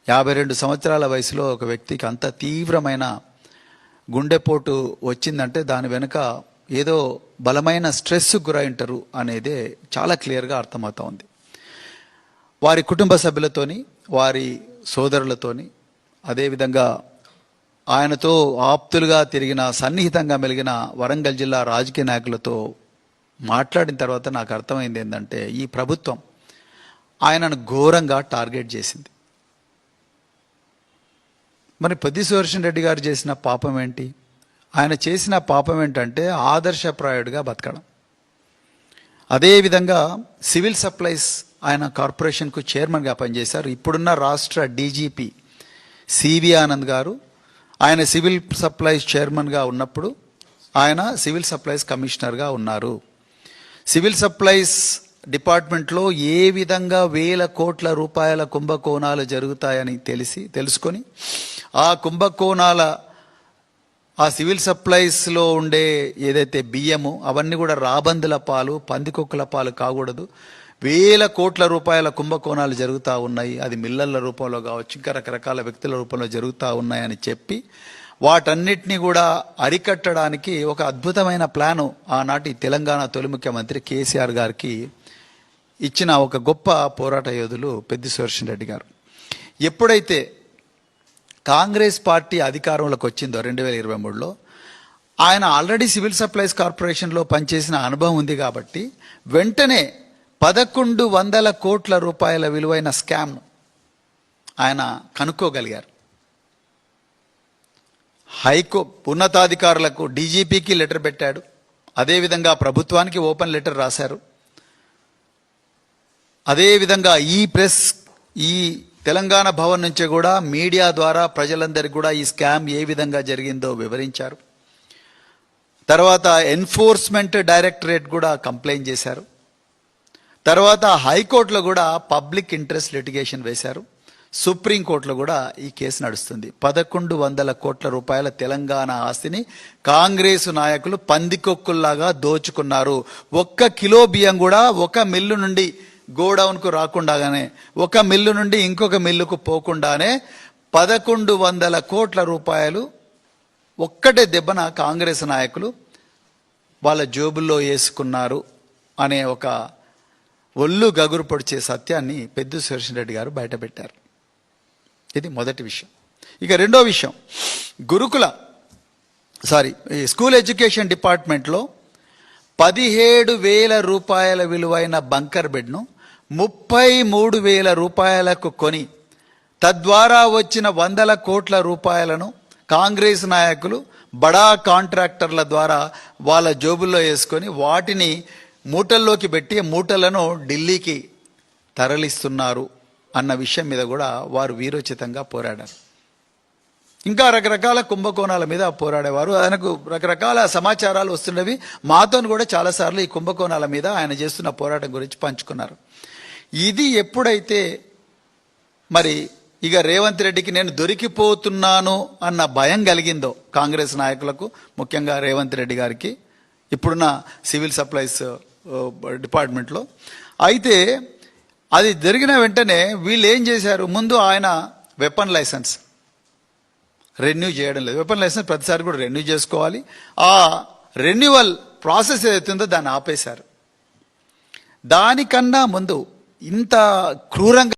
52 సంవత్సరాల వయసులో ఒక వ్యక్తికి అంత తీవ్రమైన గుండెపోటు వచ్చిందంటే దాని వెనుక ఏదో బలమైన స్ట్రెస్కు గురైంటారు అనేదే చాలా క్లియర్గా అర్థమవుతా ఉంది. వారి కుటుంబ సభ్యులతోని, వారి సోదరులతోని, అదేవిధంగా ఆయనతో ఆప్తులుగా తిరిగిన, సన్నిహితంగా మెలిగిన వరంగల్ జిల్లా రాజకీయ నాయకులతో మాట్లాడిన తర్వాత నాకు అర్థమైంది ఏంటంటే, ఈ ప్రభుత్వం ఆయనను ఘోరంగా టార్గెట్ చేసింది. మరి పెద్ది సుదర్శన్ రెడ్డి గారు చేసిన పాపం ఏంటి? ఆయన చేసిన పాపం ఏంటంటే ఆదర్శప్రాయుడిగా బతకడం. అదేవిధంగా సివిల్ సప్లైస్ ఆయన కార్పొరేషన్కు చైర్మన్గా పనిచేశారు. ఇప్పుడున్న రాష్ట్ర డీజీపీ సివి ఆనంద్ గారు ఆయన సివిల్ సప్లైస్ చైర్మన్గా ఉన్నప్పుడు ఆయన సివిల్ సప్లైస్ కమిషనర్గా ఉన్నారు. సివిల్ సప్లైస్ డిపార్ట్మెంట్లో ఏ విధంగా వేల కోట్ల రూపాయల కుంభకోణాలు జరుగుతాయని తెలుసుకొని ఆ కుంభకోణాల, ఆ సివిల్ సప్లైస్లో ఉండే ఏదైతే బియ్యము అవన్నీ కూడా రాబందుల పాలు, పందికొక్కుల పాలు కాకూడదు. వేల కోట్ల రూపాయల కుంభకోణాలు జరుగుతూ ఉన్నాయి. అది మిల్లర్ల రూపంలో కావచ్చు, ఇంకా రకరకాల వ్యక్తుల రూపంలో జరుగుతూ ఉన్నాయని చెప్పి వాటన్నిటినీ కూడా అరికట్టడానికి ఒక అద్భుతమైన ప్లాను ఆనాటి తెలంగాణ తొలి ముఖ్యమంత్రి కేసీఆర్ గారికి ఇచ్చిన ఒక గొప్ప పోరాట యోధులు పెద్ది సుదర్శన్ రెడ్డి గారు. ఎప్పుడైతే కాంగ్రెస్ పార్టీ అధికారంలోకి వచ్చిందో 2023లో, ఆయన ఆల్రెడీ సివిల్ సప్లైస్ కార్పొరేషన్లో పనిచేసిన అనుభవం ఉంది కాబట్టి వెంటనే 1100 కోట్ల రూపాయల విలువైన స్కామ్ ఆయన కనుక్కోగలిగారు. ఉన్నతాధికారులకు, డీజీపీకి లెటర్ పెట్టాడు. అదేవిధంగా ప్రభుత్వానికి ఓపెన్ లెటర్ రాశారు. అదేవిధంగా ఈ తెలంగాణ భవన్ నుంచి కూడా మీడియా ద్వారా ప్రజలందరికీ కూడా ఈ స్కామ్ ఏ విధంగా జరిగిందో వివరించారు. తర్వాత ఎన్ఫోర్స్మెంట్ డైరెక్టరేట్ కూడా కంప్లైంట్ చేశారు. తర్వాత హైకోర్టులో కూడా పబ్లిక్ ఇంట్రెస్ట్ లిటిగేషన్ వేశారు. సుప్రీంకోర్టులో కూడా ఈ కేసు నడుస్తుంది. 1100 కోట్ల రూపాయల తెలంగాణ ఆస్తిని కాంగ్రెసు నాయకులు పందికొక్కుల్లాగా దోచుకున్నారు. 1 కిలో బియ్యం కూడా ఒక మిల్లు నుండి గోడౌన్కు రాకుండానే, ఒక మిల్లు నుండి ఇంకొక మిల్లుకు పోకుండానే 1100 కోట్ల రూపాయలు ఒక్కటే దెబ్బన కాంగ్రెస్ నాయకులు వాళ్ళ జోబుల్లో వేసుకున్నారు అనే ఒక ఒళ్ళు గగురు పొడిచే సత్యాన్ని పెద్ది సుదర్శన్ రెడ్డి గారు బయటపెట్టారు. ఇది మొదటి విషయం. ఇక రెండో విషయం, స్కూల్ ఎడ్యుకేషన్ డిపార్ట్మెంట్లో 17,000 రూపాయల విలువైన బంకర్ బెడ్ను 33,000 రూపాయలకు కొని తద్వారా వచ్చిన 100 కోట్ల రూపాయలను కాంగ్రెస్ నాయకులు బడా కాంట్రాక్టర్ల ద్వారా వాళ్ళ జోబుల్లో వేసుకొని వాటిని మూటల్లోకి పెట్టి మూటలను ఢిల్లీకి తరలిస్తున్నారు అన్న విషయం మీద కూడా వారు వీరోచితంగా పోరాడారు. ఇంకా రకరకాల కుంభకోణాల మీద పోరాడేవారు. ఆయనకు రకరకాల సమాచారాలు వస్తున్నవి. మాతో కూడా చాలాసార్లు ఈ కుంభకోణాల మీద ఆయన చేస్తున్న పోరాటం గురించి పంచుకున్నారు. ఇది ఎప్పుడైతే మరి ఇక రేవంత్ రెడ్డికి నేను దొరికిపోతున్నాను అన్న భయం కలిగిందో కాంగ్రెస్ నాయకులకు, ముఖ్యంగా రేవంత్ రెడ్డి గారికి ఇప్పుడున్న సివిల్ సప్లైస్ డిపార్ట్మెంట్లో, అయితే అది జరిగిన వెంటనే వీళ్ళు ఏం చేశారు, ముందు ఆయన వెపన్ లైసెన్స్ రెన్యూ చేయడం లేదు. వెపన్ లైసెన్స్ ప్రతిసారి కూడా రెన్యూ చేసుకోవాలి. ఆ రెన్యువల్ ప్రాసెస్ ఏదైతుందో దాన్ని ఆపేశారు. దానికన్నా ముందు ఇంత క్రూరంగా